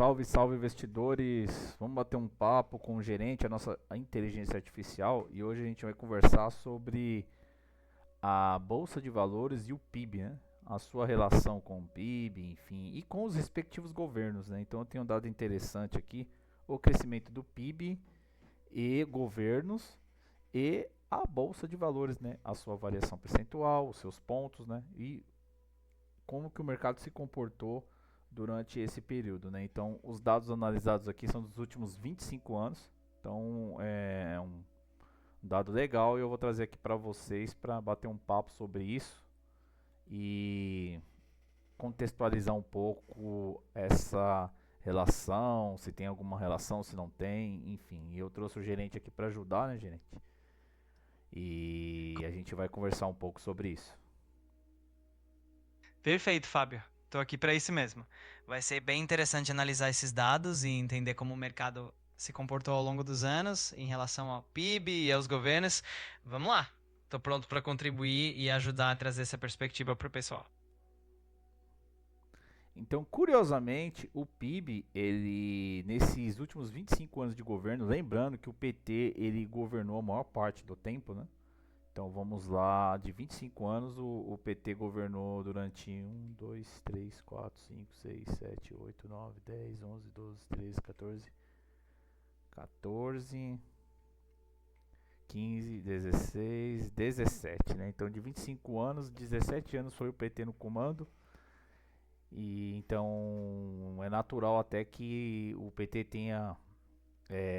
Salve, salve investidores! Vamos bater um papo com o gerente, a inteligência artificial, e hoje a gente vai conversar sobre a bolsa de valores e o PIB, né? A sua relação com o PIB, enfim, e com os respectivos governos, né? Então eu tenho um dado interessante aqui, o crescimento do PIB e governos e a bolsa de valores, né? A sua variação percentual, os seus pontos, né? E como que o mercado se comportou durante esse período, né? Então, os dados analisados aqui são dos últimos 25 anos. Então, é um dado legal e eu vou trazer aqui para vocês para bater um papo sobre isso e contextualizar um pouco essa relação, se tem alguma relação, se não tem, enfim. E eu trouxe o gerente aqui para ajudar, né, gerente? E a gente vai conversar um pouco sobre isso. Perfeito, Fábio. Estou aqui para isso mesmo. Vai ser bem interessante analisar esses dados e entender como o mercado se comportou ao longo dos anos em relação ao PIB e aos governos. Vamos lá. Estou pronto para contribuir e ajudar a trazer essa perspectiva para o pessoal. Então, curiosamente, o PIB, ele nesses últimos 25 anos de governo, lembrando que o PT ele governou a maior parte do tempo, né? Então vamos lá, de 25 anos o PT governou durante 14, 15, 16, 17, né? Então de 25 anos, 17 anos foi o PT no comando. E então é natural até que o PT tenha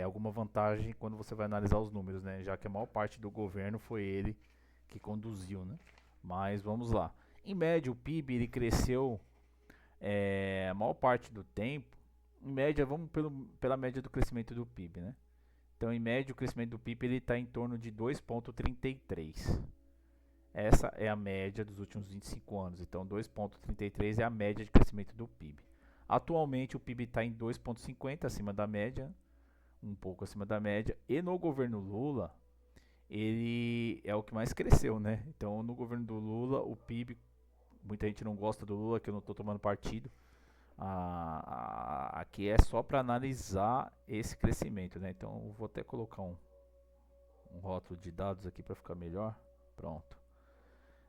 alguma vantagem quando você vai analisar os números, né? Já que a maior parte do governo foi ele que conduziu, né? Mas vamos lá. Em média, o PIB ele cresceu a maior parte do tempo. Em média, vamos pela média do crescimento do PIB, né? Então, em média, o crescimento do PIB ele está em torno de 2,33. Essa é a média dos últimos 25 anos. Então, 2,33 é a média de crescimento do PIB. Atualmente, o PIB está em 2,50, acima da média, um pouco acima da média. E no governo Lula, ele é o que mais cresceu, né? Então, no governo do Lula, o PIB, muita gente não gosta do Lula, que eu não estou tomando partido. Aqui é só para analisar esse crescimento, né? Então, eu vou até colocar um rótulo de dados aqui para ficar melhor. Pronto.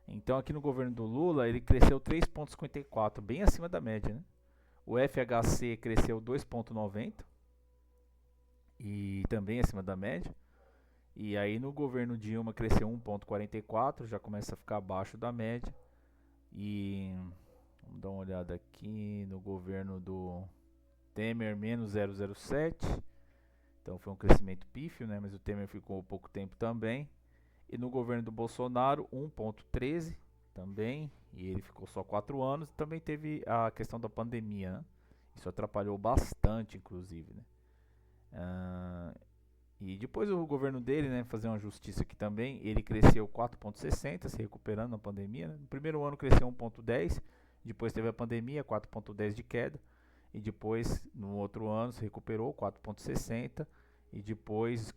Então, aqui no governo do Lula, ele cresceu 3,54, bem acima da média, né? O FHC cresceu 2,90 e também acima da média. E aí no governo Dilma cresceu 1,44, já começa a ficar abaixo da média. E vamos dar uma olhada aqui no governo do Temer, menos 0,07. Então foi um crescimento pífio, né? Mas o Temer ficou pouco tempo também. E no governo do Bolsonaro, 1,13 também. E ele ficou só 4 anos. Também teve a questão da pandemia, né? Isso atrapalhou bastante, inclusive, né? E depois o governo dele, né, fazer uma justiça aqui também, ele cresceu 4,60, se recuperando na pandemia. Né? No primeiro ano cresceu 1,10, depois teve a pandemia, 4,10 de queda, e depois no outro ano se recuperou 4,60 e depois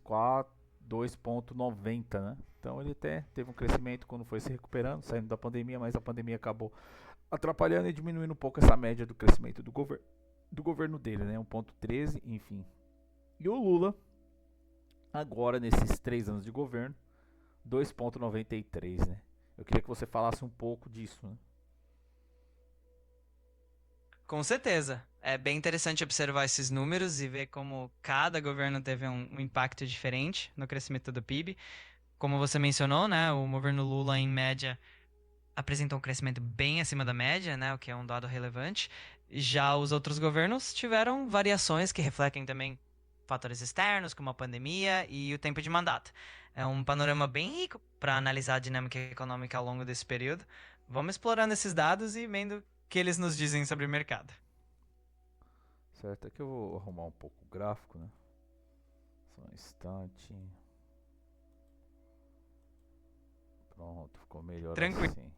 2,90, né? Então ele até teve um crescimento quando foi se recuperando, saindo da pandemia, mas a pandemia acabou atrapalhando e diminuindo um pouco essa média do crescimento do governo dele, né? 1,13, enfim. E o Lula agora nesses 3 anos de governo, 2,93, né? Eu queria que você falasse um pouco disso, né? Com certeza. É bem interessante observar esses números e ver como cada governo teve um impacto diferente no crescimento do PIB. Como você mencionou, né, o governo Lula, em média, apresentou um crescimento bem acima da média, né, o que é um dado relevante. Já os outros governos tiveram variações que refletem também fatores externos, como a pandemia e o tempo de mandato. É um panorama bem rico para analisar a dinâmica econômica ao longo desse período. Vamos explorando esses dados e vendo o que eles nos dizem sobre o mercado. Certo, aqui eu vou arrumar um pouco o gráfico, né? Só um instante. Pronto, ficou melhor Tranquilo. assim.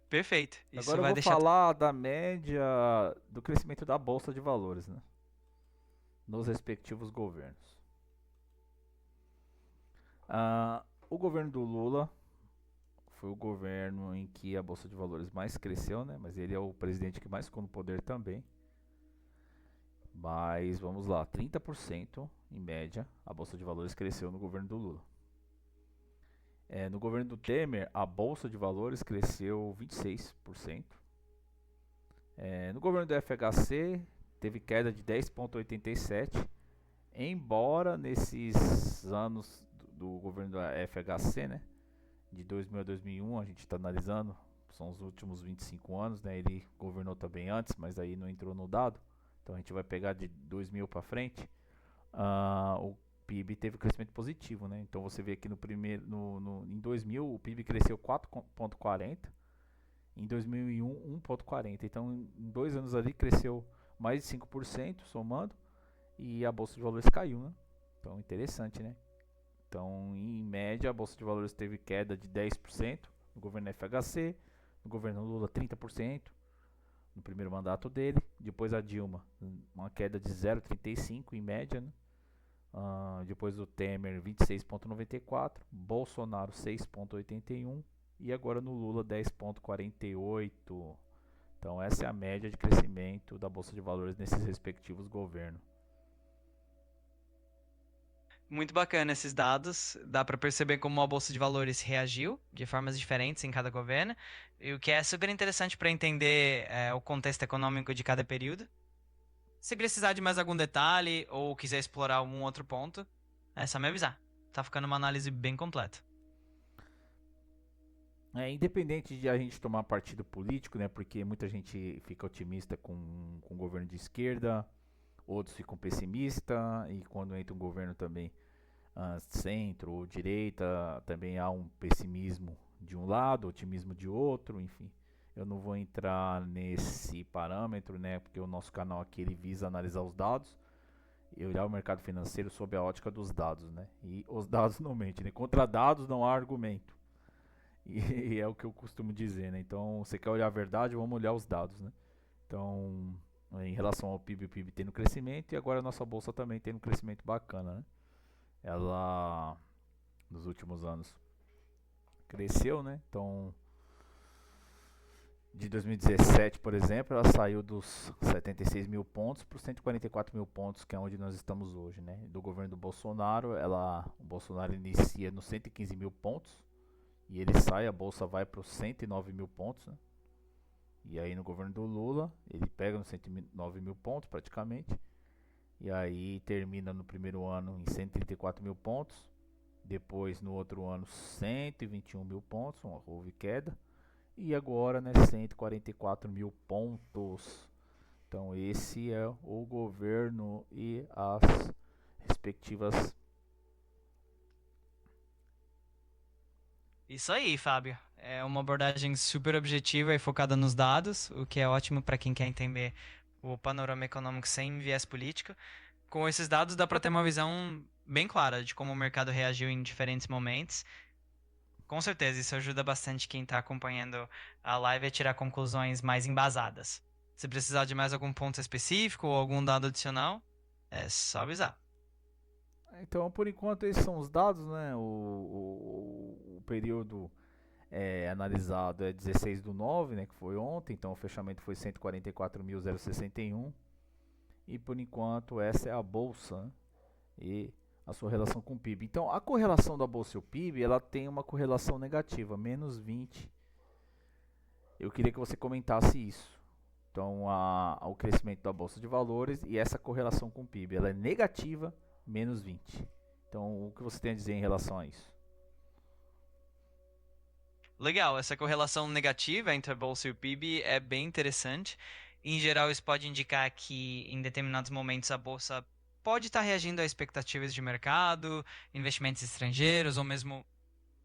Perfeito. Isso Agora eu vai vou deixar. falar da média do crescimento da bolsa de valores, né? Nos respectivos governos. O governo do Lula foi o governo em que a bolsa de valores mais cresceu, né? Mas ele é o presidente que mais ficou no poder também. Mas vamos lá, 30% em média a bolsa de valores cresceu no governo do Lula. No governo do Temer, a bolsa de valores cresceu 26%. No governo do FHC, teve queda de 10,87%. Embora nesses anos do governo do FHC, né, de 2000 a 2001, a gente está analisando, são os últimos 25 anos, né, ele governou também antes, mas aí não entrou no dado, então a gente vai pegar de 2000 para frente, o PIB teve crescimento positivo, né, então você vê aqui em 2000 o PIB cresceu 4,40, em 2001 1,40, então em 2 anos ali cresceu mais de 5% somando, e a bolsa de valores caiu, né? Então interessante, né? Então, em média, a bolsa de valores teve queda de 10% no governo FHC, no governo Lula 30% no primeiro mandato dele, depois a Dilma, uma queda de 0,35 em média, né? Depois do Temer 26,94, Bolsonaro 6,81 e agora no Lula 10,48. Então essa é a média de crescimento da bolsa de valores nesses respectivos governos. Muito bacana esses dados. Dá para perceber como a bolsa de valores reagiu de formas diferentes em cada governo, e o que é super interessante para entender o contexto econômico de cada período. Se precisar de mais algum detalhe ou quiser explorar algum outro ponto, é só me avisar. Tá ficando uma análise bem completa. Independente de a gente tomar partido político, né? Porque muita gente fica otimista com o governo de esquerda, outros ficam pessimistas, e quando entra um governo também centro ou direita, também há um pessimismo de um lado, otimismo de outro, enfim. Eu não vou entrar nesse parâmetro, né? Porque o nosso canal aqui ele visa analisar os dados e olhar o mercado financeiro sob a ótica dos dados, né? E os dados não mentem, né? Contra dados não há argumento. E é o que eu costumo dizer, né? Então, você quer olhar a verdade, vamos olhar os dados, né? Então, em relação ao PIB, o PIB tem no crescimento e agora a nossa bolsa também tem um crescimento bacana, né? Ela, nos últimos anos, cresceu, né? Então, de 2017, por exemplo, ela saiu dos 76 mil pontos para os 144 mil pontos, que é onde nós estamos hoje, né? Do governo do Bolsonaro, o Bolsonaro inicia nos 115 mil pontos e ele sai, a bolsa vai para os 109 mil pontos, né? E aí no governo do Lula, ele pega nos 109 mil pontos praticamente, e aí termina no primeiro ano em 134 mil pontos, depois no outro ano 121 mil pontos, houve queda, e agora, né, 144 mil pontos. Então esse é o governo e as respectivas. Isso aí, Fábio. É uma abordagem super objetiva e focada nos dados, o que é ótimo para quem quer entender o panorama econômico sem viés político. Com esses dados dá para ter uma visão bem clara de como o mercado reagiu em diferentes momentos. Com certeza, isso ajuda bastante quem está acompanhando a live a tirar conclusões mais embasadas. Se precisar de mais algum ponto específico ou algum dado adicional, é só avisar. Então, por enquanto, esses são os dados, né? O período analisado é 16/9, né? Que foi ontem, então o fechamento foi 144.061. E por enquanto, essa é a bolsa, né? E a sua relação com o PIB. Então, a correlação da bolsa e o PIB, ela tem uma correlação negativa, menos 20. Eu queria que você comentasse isso. Então, o crescimento da bolsa de valores e essa correlação com o PIB, ela é negativa, menos 20. Então, o que você tem a dizer em relação a isso? Legal, essa correlação negativa entre a bolsa e o PIB é bem interessante. Em geral, isso pode indicar que em determinados momentos a bolsa pode estar reagindo a expectativas de mercado, investimentos estrangeiros ou mesmo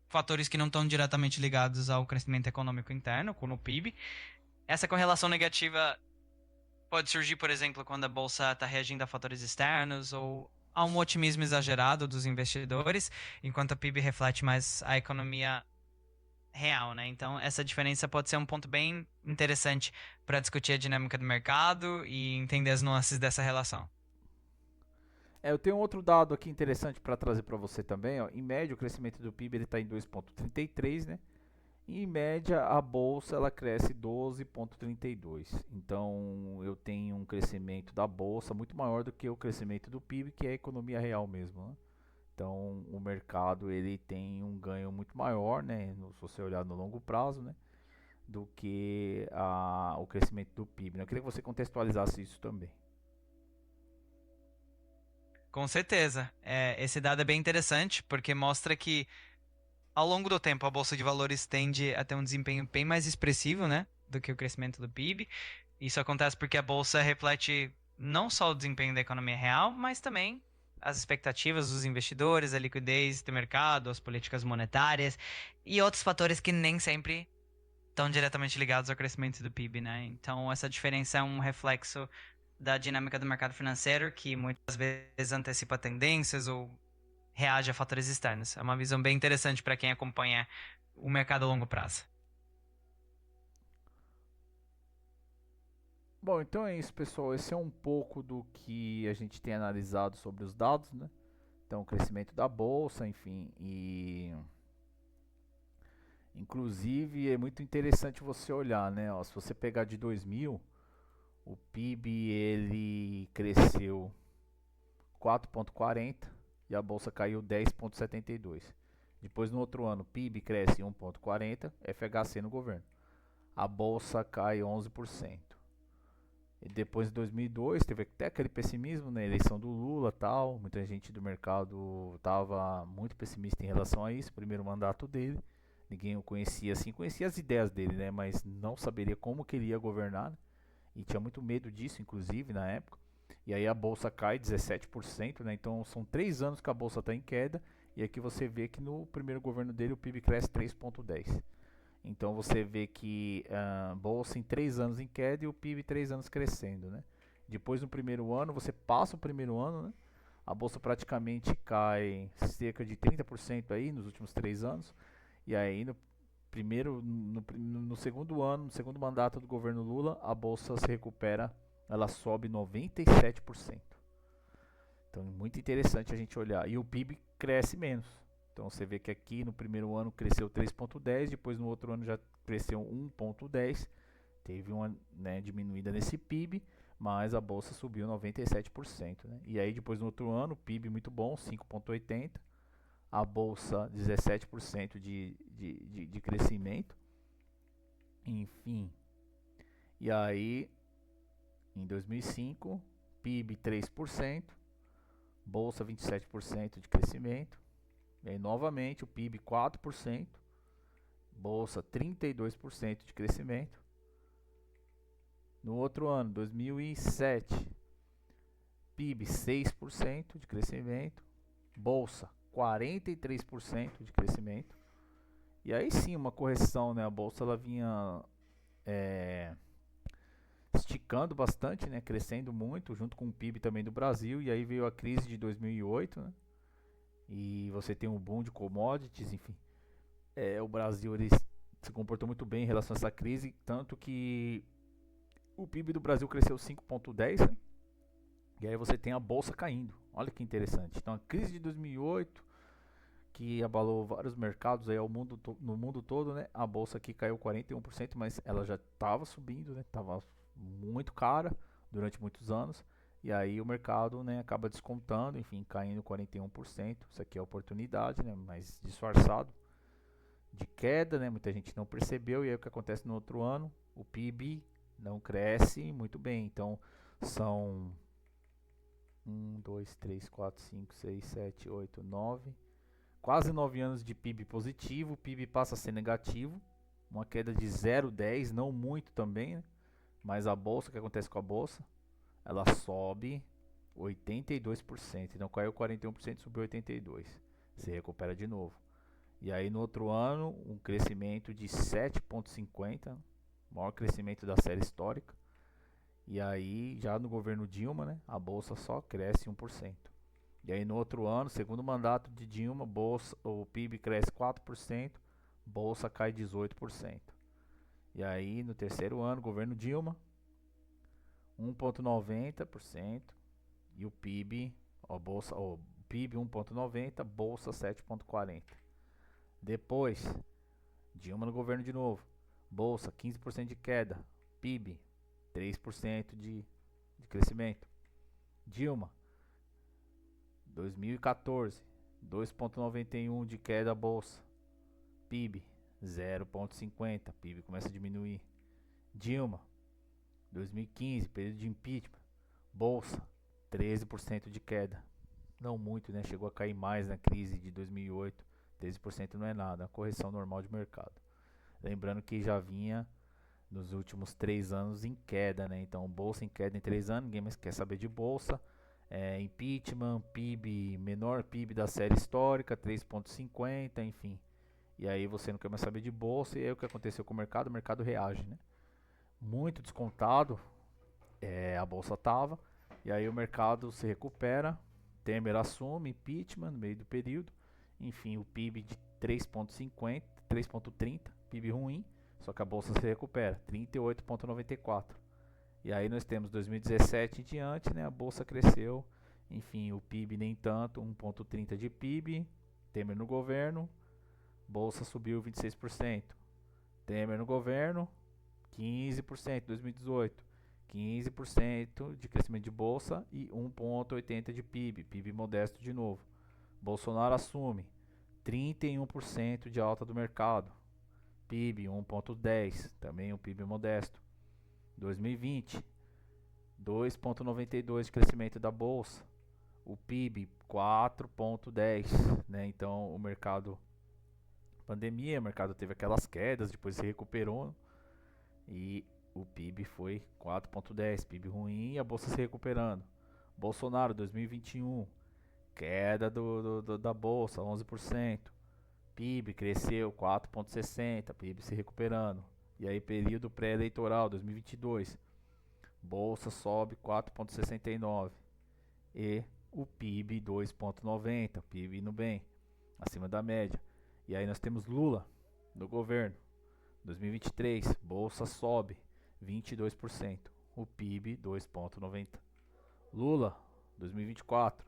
fatores que não estão diretamente ligados ao crescimento econômico interno, como o PIB. Essa correlação negativa pode surgir, por exemplo, quando a bolsa está reagindo a fatores externos ou a um otimismo exagerado dos investidores, enquanto a PIB reflete mais a economia real, né? Então, essa diferença pode ser um ponto bem interessante para discutir a dinâmica do mercado e entender as nuances dessa relação. Eu tenho outro dado aqui interessante para trazer para você também. Ó. Em média, o crescimento do PIB está em 2,33, né? Em média, a bolsa ela cresce 12,32. Então, eu tenho um crescimento da bolsa muito maior do que o crescimento do PIB, que é a economia real mesmo, né? Então, o mercado ele tem um ganho muito maior, né, se você olhar no longo prazo, né, do que o crescimento do PIB, né? Eu queria que você contextualizasse isso também. Com certeza. Esse dado é bem interessante, porque mostra que ao longo do tempo a Bolsa de Valores tende a ter um desempenho bem mais expressivo, né, do que o crescimento do PIB. Isso acontece porque a Bolsa reflete não só o desempenho da economia real, mas também as expectativas dos investidores, a liquidez do mercado, as políticas monetárias e outros fatores que nem sempre estão diretamente ligados ao crescimento do PIB, né? Então, essa diferença é um reflexo da dinâmica do mercado financeiro, que muitas vezes antecipa tendências ou reage a fatores externos. É uma visão bem interessante para quem acompanha o mercado a longo prazo. Bom, então é isso, pessoal. Esse é um pouco do que a gente tem analisado sobre os dados, né? Então, o crescimento da bolsa, enfim, e inclusive é muito interessante você olhar, né? Ó, se você pegar de 2000, o PIB ele cresceu 4,40 e a bolsa caiu 10,72. Depois no outro ano, o PIB cresce 1,40, FHC no governo. A bolsa cai 11%. E depois de 2002 teve até aquele pessimismo na eleição do Lula, tal, muita gente do mercado estava muito pessimista em relação a isso, primeiro mandato dele. Ninguém o conhecia assim, conhecia as ideias dele, né, mas não saberia como que ele ia governar, né? E tinha muito medo disso, inclusive, na época. E aí a bolsa cai 17%, né? Então são 3 anos que a bolsa está em queda. E aqui você vê que no primeiro governo dele o PIB cresce 3,10. Então você vê que a bolsa em 3 anos em queda e o PIB 3 anos crescendo, né? Depois no primeiro ano, você passa o primeiro ano, né? A bolsa praticamente cai cerca de 30% aí nos últimos 3 anos. E aí no segundo ano, no segundo mandato do governo Lula, a bolsa se recupera, ela sobe 97%. Então é muito interessante a gente olhar. E o PIB cresce menos. Então você vê que aqui no primeiro ano cresceu 3,10, depois no outro ano já cresceu 1,10. Teve uma, né, diminuída nesse PIB, mas a bolsa subiu 97%. Né? E aí depois no outro ano, PIB muito bom, 5,80. A bolsa 17% de crescimento. Enfim. E aí em 2005, PIB 3%, bolsa 27% de crescimento. E aí novamente o PIB 4%, bolsa 32% de crescimento. No outro ano, 2007, PIB 6% de crescimento, bolsa 43% de crescimento. E aí sim, uma correção, né? A bolsa ela vinha esticando bastante, né? Crescendo muito, junto com o PIB também do Brasil. E aí veio a crise de 2008, né? E você tem um boom de commodities, enfim. O Brasil ele se comportou muito bem em relação a essa crise, tanto que o PIB do Brasil cresceu 5,10, né? E aí você tem a bolsa caindo. Olha que interessante. Então a crise de 2008, que abalou vários mercados aí no mundo todo, né? A bolsa aqui caiu 41%, mas ela já estava subindo, né? Estava muito cara durante muitos anos. E aí o mercado, né, acaba descontando, enfim, caindo 41%. Isso aqui é oportunidade, né? Mas disfarçado de queda, né? Muita gente não percebeu. E aí o que acontece no outro ano? O PIB não cresce muito bem. Então são 1, 2, 3, 4, 5, 6, 7, 8, 9. Quase 9 anos de PIB positivo. O PIB passa a ser negativo. Uma queda de 0,10, não muito também, né? Mas a bolsa, o que acontece com a bolsa? Ela sobe 82%. Então caiu 41%, subiu 82%. Se recupera de novo. E aí no outro ano, um crescimento de 7,50, maior crescimento da série histórica. E aí já no governo Dilma, né, a bolsa só cresce 1%. E aí no outro ano, segundo mandato de Dilma, o PIB cresce 4%, bolsa cai 18%. E aí no terceiro ano, governo Dilma, 1,90% e o PIB, o PIB 1,90, bolsa 7,40. Depois, Dilma no governo de novo. Bolsa, 15% de queda. PIB, 3% de crescimento. Dilma, 2014, 2,91 de queda bolsa. PIB, 0,50. PIB começa a diminuir. Dilma, 2015, período de impeachment. Bolsa, 13% de queda. Não muito, né? Chegou a cair mais na crise de 2008. 13% não é nada, é uma correção normal de mercado. Lembrando que já vinha nos últimos 3 anos em queda, né? Então, bolsa em queda em 3 anos, ninguém mais quer saber de bolsa. Impeachment, PIB, menor PIB da série histórica, 3,50, enfim. E aí você não quer mais saber de bolsa, e aí o que aconteceu com o mercado reage, né? Muito descontado, a bolsa tava, e aí o mercado se recupera, Temer assume, impeachment no meio do período, enfim, o PIB de 3,50, 3,30, PIB ruim, só que a bolsa se recupera, 38,94. E aí nós temos 2017 em diante, né? A bolsa cresceu, enfim, o PIB nem tanto, 1,30 de PIB, Temer no governo, bolsa subiu 26%. Temer no governo, 15% em 2018, 15% de crescimento de bolsa e 1,80 de PIB, PIB modesto de novo. Bolsonaro assume 31% de alta do mercado, PIB 1,10, também um PIB modesto. 2020, 2,92 de crescimento da bolsa, o PIB 4,10, né? Então o mercado, pandemia, o mercado teve aquelas quedas, depois se recuperou e o PIB foi 4,10, PIB ruim e a bolsa se recuperando. Bolsonaro 2021, queda da bolsa 11%, PIB cresceu 4,60, PIB se recuperando. E aí período pré-eleitoral 2022, bolsa sobe 4,69 e o PIB 2,90, PIB indo bem, acima da média. E aí nós temos Lula no governo, 2023, bolsa sobe 22%, o PIB 2,90. Lula, 2024,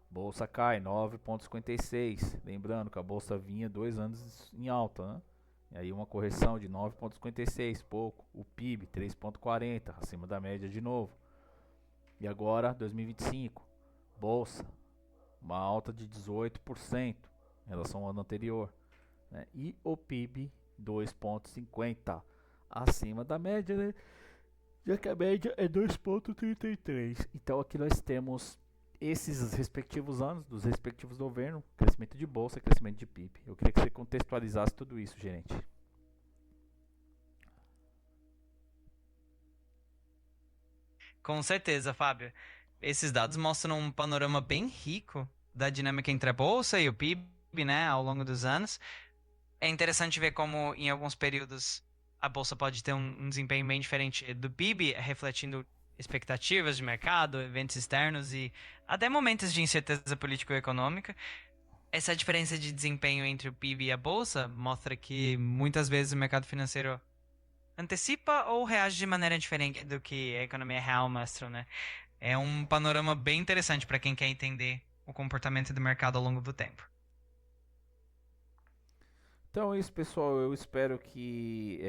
bolsa cai 9,56. Lembrando que a bolsa vinha 2 anos em alta, né? E aí uma correção de 9,56, pouco. O PIB 3,40, acima da média de novo. E agora 2025, bolsa, uma alta de 18% em relação ao ano anterior, né? E o PIB 2,50, acima da média, né? Já que a média é 2,33. Então aqui nós temos esses respectivos anos, dos respectivos governos, crescimento de bolsa e crescimento de PIB. Eu queria que você contextualizasse tudo isso, gerente. Com certeza, Fábio. Esses dados mostram um panorama bem rico da dinâmica entre a bolsa e o PIB, né, ao longo dos anos. É interessante ver como, em alguns períodos, a bolsa pode ter um desempenho bem diferente do PIB, refletindo expectativas de mercado, eventos externos e até momentos de incerteza político-econômica. Essa diferença de desempenho entre o PIB e a bolsa mostra que muitas vezes o mercado financeiro antecipa ou reage de maneira diferente do que a economia real mostra, né? É um panorama bem interessante para quem quer entender o comportamento do mercado ao longo do tempo. Então é isso, pessoal. Eu espero que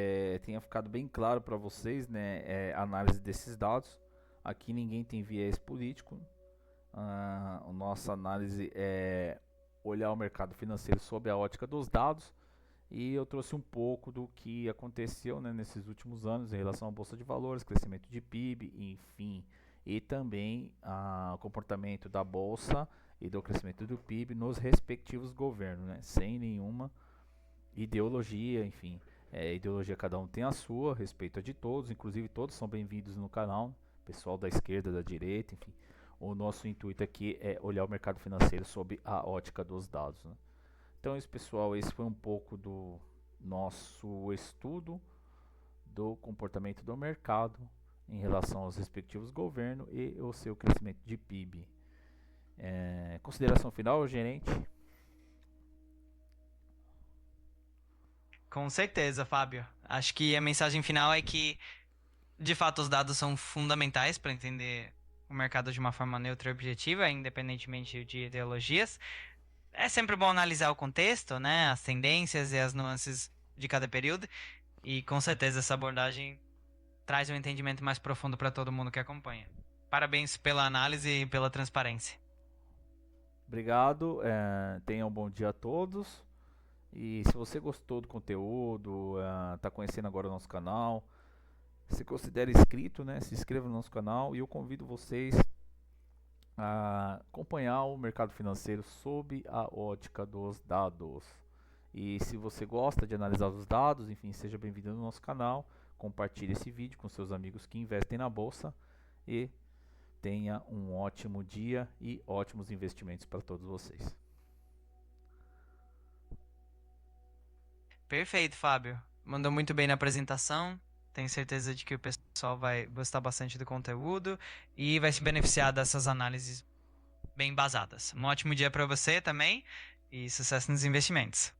tenha ficado bem claro para vocês, né, a análise desses dados. Aqui ninguém tem viés político. A nossa análise é olhar o mercado financeiro sob a ótica dos dados. E eu trouxe um pouco do que aconteceu, né, nesses últimos anos em relação à bolsa de valores, crescimento de PIB, enfim, e também o comportamento da bolsa e do crescimento do PIB nos respectivos governos, né, sem nenhuma ideologia, enfim. Ideologia cada um tem a sua, respeito a de todos, inclusive todos são bem-vindos no canal, pessoal da esquerda, da direita, enfim. O nosso intuito aqui é olhar o mercado financeiro sob a ótica dos dados, né? Então é isso, pessoal, esse foi um pouco do nosso estudo do comportamento do mercado em relação aos respectivos governos e o seu crescimento de PIB. Consideração final, gerente? Com certeza, Fábio. Acho que a mensagem final é que, de fato, os dados são fundamentais para entender o mercado de uma forma neutra e objetiva, independentemente de ideologias. É sempre bom analisar o contexto, né, as tendências e as nuances de cada período. E com certeza essa abordagem traz um entendimento mais profundo para todo mundo que acompanha. Parabéns pela análise e pela transparência. Obrigado, tenham um bom dia a todos. E se você gostou do conteúdo, está conhecendo agora o nosso canal, se considere inscrito, né? Se inscreva no nosso canal e eu convido vocês a acompanhar o mercado financeiro sob a ótica dos dados. E se você gosta de analisar os dados, enfim, seja bem-vindo no nosso canal, compartilhe esse vídeo com seus amigos que investem na bolsa e tenha um ótimo dia e ótimos investimentos para todos vocês. Perfeito, Fábio. Mandou muito bem na apresentação. Tenho certeza de que o pessoal vai gostar bastante do conteúdo e vai se beneficiar dessas análises bem embasadas. Um ótimo dia para você também e sucesso nos investimentos.